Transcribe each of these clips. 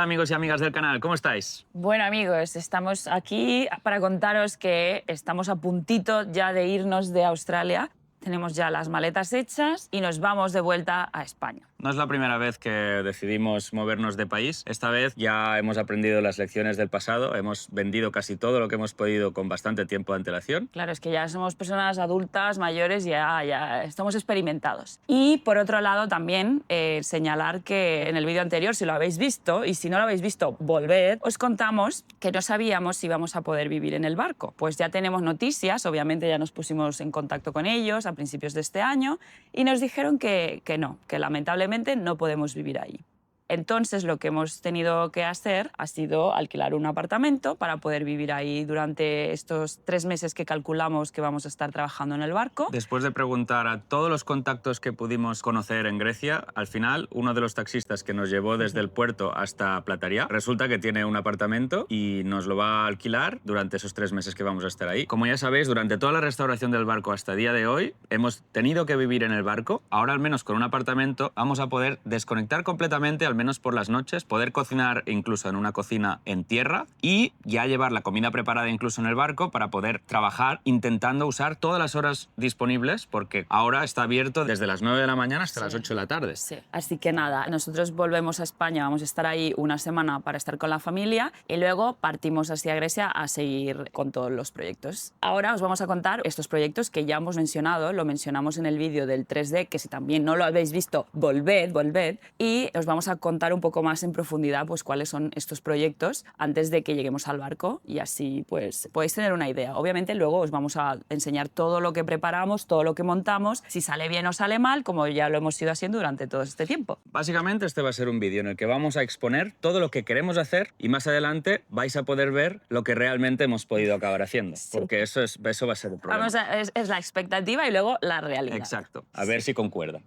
amigos y amigas del canal, ¿cómo estáis? Bueno amigos, estamos aquí para contaros que estamos a puntito ya de irnos de Australia. Tenemos ya las maletas hechas y nos vamos de vuelta a España. No es la primera vez que decidimos movernos de país. Esta vez ya hemos aprendido las lecciones del pasado, hemos vendido casi todo lo que hemos podido con bastante tiempo de antelación. Claro, es que ya somos personas adultas, mayores, ya estamos experimentados. Y por otro lado también señalar que en el vídeo anterior, si lo habéis visto, y si no lo habéis visto, volved, os contamos que no sabíamos si íbamos a poder vivir en el barco. Pues ya tenemos noticias, obviamente ya nos pusimos en contacto con ellos a principios de este año y nos dijeron que no, que lamentablemente no podemos vivir ahí. Entonces, lo que hemos tenido que hacer ha sido alquilar un apartamento para poder vivir ahí durante estos 3 meses que calculamos que vamos a estar trabajando en el barco. Después de preguntar a todos los contactos que pudimos conocer en Grecia, al final, uno de los taxistas que nos llevó desde el puerto hasta Plataria, resulta que tiene un apartamento y nos lo va a alquilar durante esos 3 meses que vamos a estar ahí. Como ya sabéis, durante toda la restauración del barco hasta el día de hoy, hemos tenido que vivir en el barco. Ahora, al menos con un apartamento, vamos a poder desconectar completamente, al menos por las noches, poder cocinar incluso en una cocina en tierra y ya llevar la comida preparada incluso en el barco para poder trabajar intentando usar todas las horas disponibles, porque ahora está abierto desde las 9 de la mañana hasta las 8 de la tarde. Sí. Así que nada, nosotros volvemos a España, vamos a estar ahí una semana para estar con la familia y luego partimos hacia Grecia a seguir con todos los proyectos. Ahora os vamos a contar estos proyectos que ya hemos mencionado, lo mencionamos en el vídeo del 3D, que si también no lo habéis visto, volved, y os vamos a contar un poco más en profundidad pues cuáles son estos proyectos antes de que lleguemos al barco y así pues podéis tener una idea. Obviamente luego os vamos a enseñar todo lo que preparamos, todo lo que montamos, si sale bien o sale mal, como ya lo hemos ido haciendo durante todo este tiempo. Básicamente este va a ser un vídeo en el que vamos a exponer todo lo que queremos hacer y más adelante vais a poder ver lo que realmente hemos podido acabar haciendo, porque eso va a ser el problema. Es la expectativa y luego la realidad. Exacto, a ver si concuerda.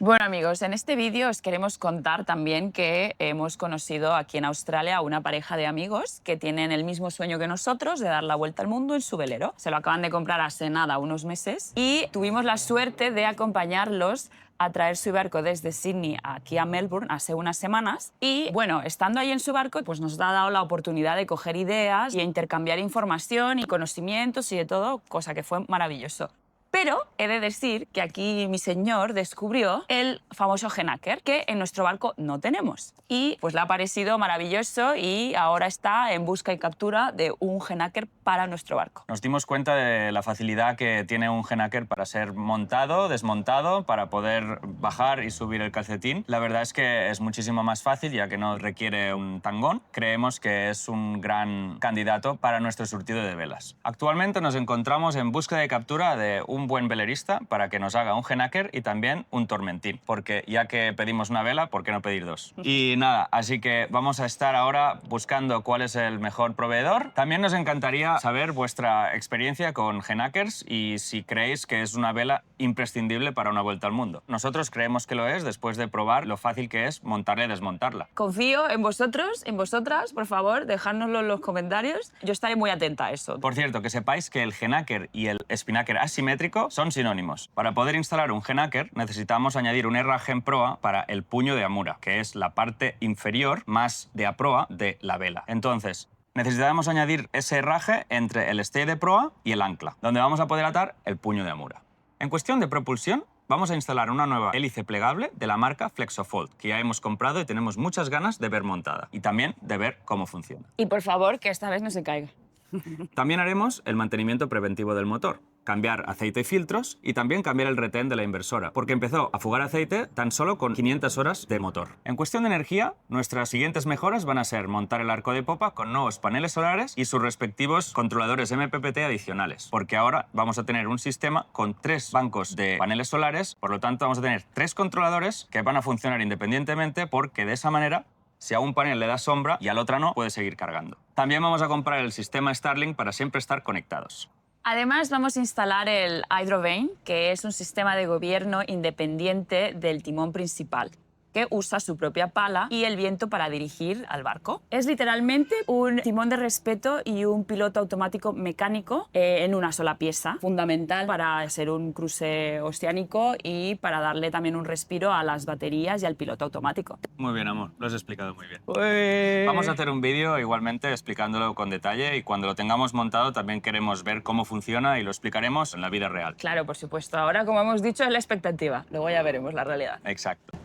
Bueno amigos, en este vídeo os queremos contar también que hemos conocido aquí en Australia a una pareja de amigos que tienen el mismo sueño que nosotros de dar la vuelta al mundo en su velero. Se lo acaban de comprar hace nada, unos meses, y tuvimos la suerte de acompañarlos a traer su barco desde Sydney aquí a Melbourne hace unas semanas y bueno, estando ahí en su barco pues nos ha dado la oportunidad de coger ideas y intercambiar información y conocimientos y de todo, cosa que fue maravilloso. Pero he de decir que aquí mi señor descubrió el famoso Genaker, que en nuestro barco no tenemos. Y pues le ha parecido maravilloso y ahora está en busca y captura de un Genaker para nuestro barco. Nos dimos cuenta de la facilidad que tiene un Genaker para ser montado, desmontado, para poder bajar y subir el calcetín. La verdad es que es muchísimo más fácil, ya que no requiere un tangón. Creemos que es un gran candidato para nuestro surtido de velas. Actualmente nos encontramos en búsqueda y captura de un buen velerista para que nos haga un Genaker y también un tormentín, porque ya que pedimos una vela, ¿por qué no pedir 2? Y nada, así que vamos a estar ahora buscando cuál es el mejor proveedor. También nos encantaría saber vuestra experiencia con Genakers y si creéis que es una vela imprescindible para una vuelta al mundo. Nosotros creemos que lo es después de probar lo fácil que es montarla y desmontarla. Confío en vosotros, en vosotras, por favor, dejádnoslo en los comentarios. Yo estaré muy atenta a eso. Por cierto, que sepáis que el Genaker y el espinnaker asimétrico son sinónimos. Para poder instalar un Genaker necesitamos añadir un herraje en proa para el puño de amura, que es la parte inferior más de a proa de la vela. Entonces, necesitamos añadir ese herraje entre el stay de proa y el ancla, donde vamos a poder atar el puño de amura. En cuestión de propulsión, vamos a instalar una nueva hélice plegable de la marca Flexofold, que ya hemos comprado y tenemos muchas ganas de ver montada y también de ver cómo funciona. Y por favor, que esta vez no se caiga. También haremos el mantenimiento preventivo del motor, cambiar aceite y filtros y también cambiar el retén de la inversora, porque empezó a fugar aceite tan solo con 500 horas de motor. En cuestión de energía, nuestras siguientes mejoras van a ser montar el arco de popa con nuevos paneles solares y sus respectivos controladores MPPT adicionales, porque ahora vamos a tener un sistema con 3 bancos de paneles solares, por lo tanto vamos a tener 3 controladores que van a funcionar independientemente, porque de esa manera si a un panel le da sombra y al otro no, puede seguir cargando. También vamos a comprar el sistema Starlink para siempre estar conectados. Además, vamos a instalar el Hydrovane, que es un sistema de gobierno independiente del timón principal. que usa su propia pala y el viento para dirigir al barco. Es literalmente un timón de respeto y un piloto automático mecánico en una sola pieza, fundamental para ser un cruce oceánico y para darle también un respiro a las baterías y al piloto automático. Muy bien, amor, lo has explicado muy bien. Ué. Vamos a hacer un vídeo igualmente explicándolo con detalle y cuando lo tengamos montado también queremos ver cómo funciona y lo explicaremos en la vida real. Claro, por supuesto. Ahora, como hemos dicho, es la expectativa. Luego ya veremos la realidad. Exacto.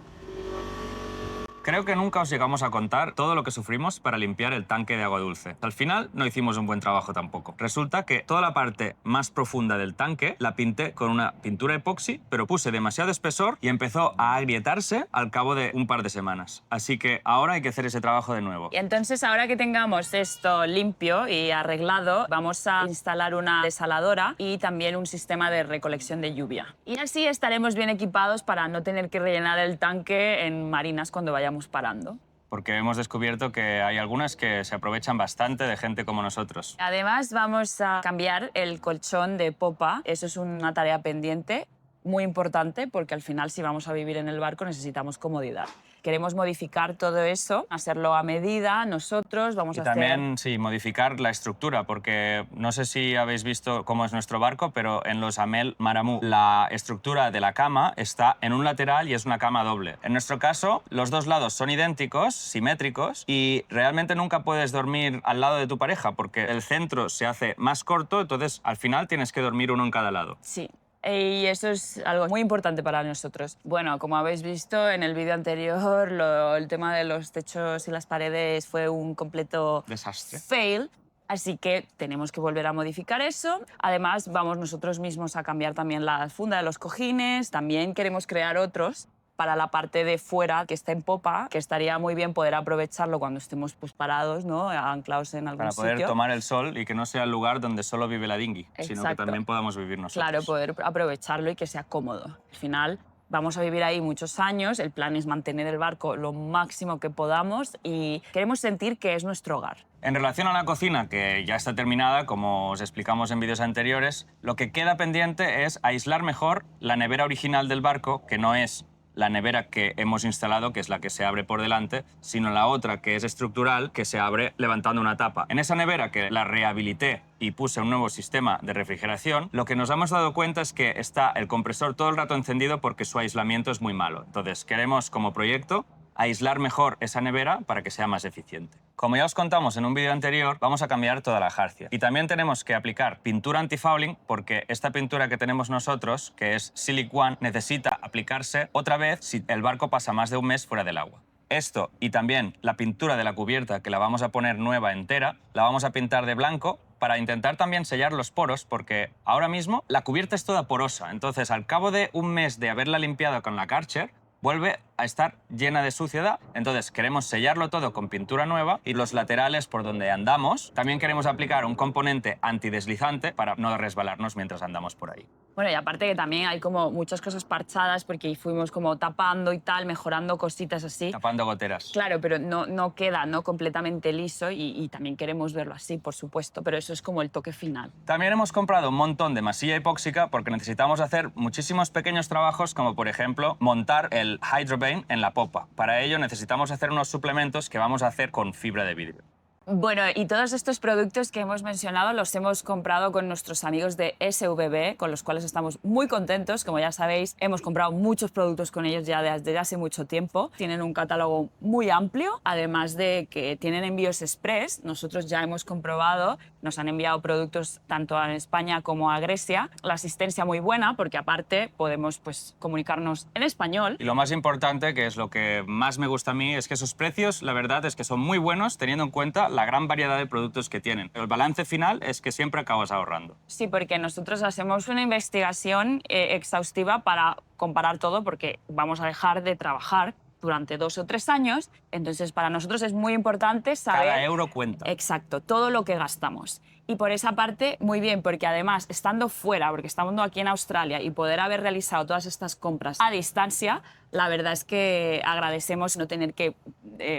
Creo que nunca os llegamos a contar todo lo que sufrimos para limpiar el tanque de agua dulce. Al final no hicimos un buen trabajo tampoco. Resulta que toda la parte más profunda del tanque la pinté con una pintura epoxi, pero puse demasiado espesor y empezó a agrietarse al cabo de un par de semanas. Así que ahora hay que hacer ese trabajo de nuevo. Y entonces, ahora que tengamos esto limpio y arreglado, vamos a instalar una desaladora y también un sistema de recolección de lluvia. Y así estaremos bien equipados para no tener que rellenar el tanque en marinas cuando vayamos parando. Porque hemos descubierto que hay algunas que se aprovechan bastante de gente como nosotros. Además, vamos a cambiar el colchón de popa. Eso es una tarea pendiente, muy importante, porque al final, si vamos a vivir en el barco, necesitamos comodidad. Queremos modificar todo eso, hacerlo a medida, nosotros vamos a hacer... También, sí, modificar la estructura, porque no sé si habéis visto cómo es nuestro barco, pero en los Amel Maramu la estructura de la cama está en un lateral y es una cama doble. En nuestro caso, los dos lados son idénticos, simétricos, y realmente nunca puedes dormir al lado de tu pareja, porque el centro se hace más corto, entonces al final tienes que dormir uno en cada lado. Sí. Y eso es algo muy importante para nosotros. Bueno, como habéis visto en el vídeo anterior, el tema de los techos y las paredes fue un completo desastre. Fail. Así que tenemos que volver a modificar eso. Además, vamos nosotros mismos a cambiar también la funda de los cojines. También queremos crear otros para la parte de fuera que está en popa, que estaría muy bien poder aprovecharlo cuando estemos pues, parados, ¿no? Anclados en algún sitio. Para poder tomar el sol y que no sea el lugar donde solo vive la dinghy, sino que también podamos vivir nosotros. Claro, poder aprovecharlo y que sea cómodo. Al final vamos a vivir ahí muchos años, el plan es mantener el barco lo máximo que podamos y queremos sentir que es nuestro hogar. En relación a la cocina, que ya está terminada, como os explicamos en vídeos anteriores, lo que queda pendiente es aislar mejor la nevera original del barco, que no es la nevera que hemos instalado, que es la que se abre por delante, sino la otra, que es estructural, que se abre levantando una tapa. En esa nevera, que la rehabilité y puse un nuevo sistema de refrigeración, lo que nos hemos dado cuenta es que está el compresor todo el rato encendido porque su aislamiento es muy malo. Entonces, queremos, como proyecto, aislar mejor esa nevera para que sea más eficiente. Como ya os contamos en un vídeo anterior, vamos a cambiar toda la jarcia. Y también tenemos que aplicar pintura antifouling porque esta pintura que tenemos nosotros, que es Silic One, necesita aplicarse otra vez si el barco pasa más de un mes fuera del agua. Esto y también la pintura de la cubierta, que la vamos a poner nueva entera, la vamos a pintar de blanco para intentar también sellar los poros, porque ahora mismo la cubierta es toda porosa. Entonces, al cabo de un mes de haberla limpiado con la Karcher, vuelve a estar llena de suciedad. Entonces queremos sellarlo todo con pintura nueva y los laterales por donde andamos también queremos aplicar un componente antideslizante para no resbalarnos mientras andamos por ahí. Bueno, y aparte que también hay como muchas cosas parchadas porque fuimos como tapando y tal, mejorando cositas así. Tapando goteras. Claro, pero no queda ¿no? completamente liso y también queremos verlo así, por supuesto, pero eso es como el toque final. También hemos comprado un montón de masilla epóxica porque necesitamos hacer muchísimos pequeños trabajos, como por ejemplo montar el Hydrobane en la popa. Para ello necesitamos hacer unos suplementos que vamos a hacer con fibra de vidrio. Bueno, y todos estos productos que hemos mencionado los hemos comprado con nuestros amigos de SVB, con los cuales estamos muy contentos. Como ya sabéis, hemos comprado muchos productos con ellos ya desde hace mucho tiempo. Tienen un catálogo muy amplio, además de que tienen envíos express. Nosotros ya hemos comprobado, nos han enviado productos tanto a España como a Grecia. La asistencia muy buena, porque aparte podemos pues, comunicarnos en español. Y lo más importante, que es lo que más me gusta a mí, es que esos precios, la verdad es que son muy buenos, teniendo en cuenta la gran variedad de productos que tienen. El balance final es que siempre acabas ahorrando. Sí, porque nosotros hacemos una investigación exhaustiva para comparar todo, porque vamos a dejar de trabajar durante 2 o 3 años. Entonces, para nosotros es muy importante saber... Cada euro cuenta. Exacto, todo lo que gastamos. Y por esa parte, muy bien, porque además, estando fuera, porque estando aquí en Australia y poder haber realizado todas estas compras a distancia, la verdad es que agradecemos no tener que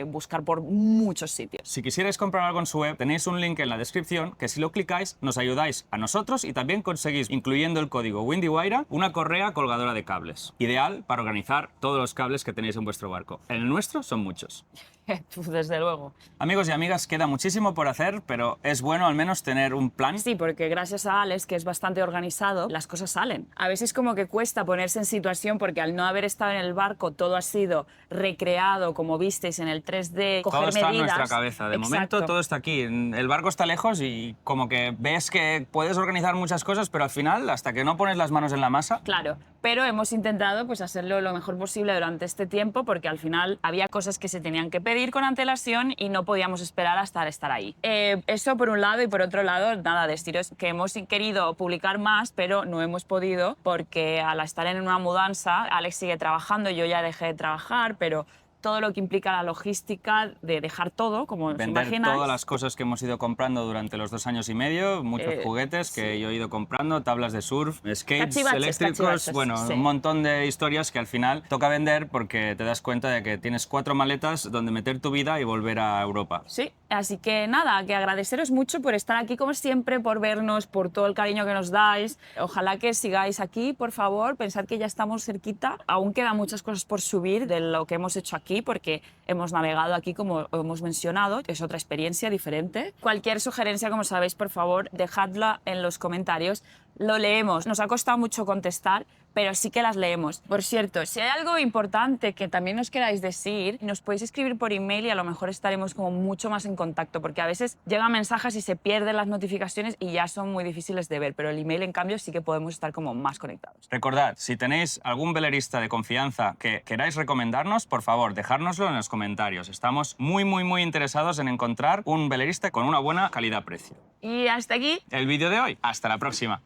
buscar por muchos sitios. Si quisierais comprar algo en su web, tenéis un link en la descripción que si lo clicáis nos ayudáis a nosotros y también conseguís, incluyendo el código WindyWire, una correa colgadora de cables. Ideal para organizar todos los cables que tenéis en vuestro barco. En el nuestro son muchos. Desde luego. Amigos y amigas, queda muchísimo por hacer, pero es bueno al menos tener un plan. Sí, porque gracias a Alex, que es bastante organizado, las cosas salen. A veces como que cuesta ponerse en situación porque al no haber estado en el barco todo ha sido recreado, como visteis en el 3D, coger Todo está medidas. en nuestra cabeza. De momento todo está aquí. El barco está lejos y como que ves que puedes organizar muchas cosas, pero al final, hasta que no pones las manos en la masa... Claro, pero hemos intentado pues, hacerlo lo mejor posible durante este tiempo porque al final había cosas que se tenían que pedir con antelación y no podíamos esperar hasta estar ahí. Eso por un lado, y por otro lado, nada, deciros que hemos querido publicar más, pero no hemos podido porque al estar en una mudanza, Alex sigue trabajando, yo ya dejé de trabajar, pero todo lo que implica la logística de dejar todo, como os Vender imagináis. todas las cosas que hemos ido comprando durante los 2 años y medio, muchos juguetes que yo he ido comprando, tablas de surf, skates eléctricos, bueno, sí. Un montón de historias que al final toca vender porque te das cuenta de que tienes 4 maletas donde meter tu vida y volver a Europa. Sí, así que nada, que agradeceros mucho por estar aquí como siempre, por vernos, por todo el cariño que nos dais. Ojalá que sigáis aquí, por favor, pensad que ya estamos cerquita. Aún quedan muchas cosas por subir de lo que hemos hecho aquí, porque hemos navegado aquí, como hemos mencionado, es otra experiencia diferente. Cualquier sugerencia, como sabéis, por favor, dejadla en los comentarios. Lo leemos. Nos ha costado mucho contestar, pero sí que las leemos. Por cierto, si hay algo importante que también nos queráis decir, nos podéis escribir por email y a lo mejor estaremos como mucho más en contacto, porque a veces llegan mensajes y se pierden las notificaciones y ya son muy difíciles de ver, pero el email, en cambio, sí que podemos estar como más conectados. Recordad, si tenéis algún velerista de confianza que queráis recomendarnos, por favor, dejárnoslo en los comentarios. Estamos muy interesados en encontrar un velerista con una buena calidad-precio. Y hasta aquí. El vídeo de hoy. Hasta la próxima.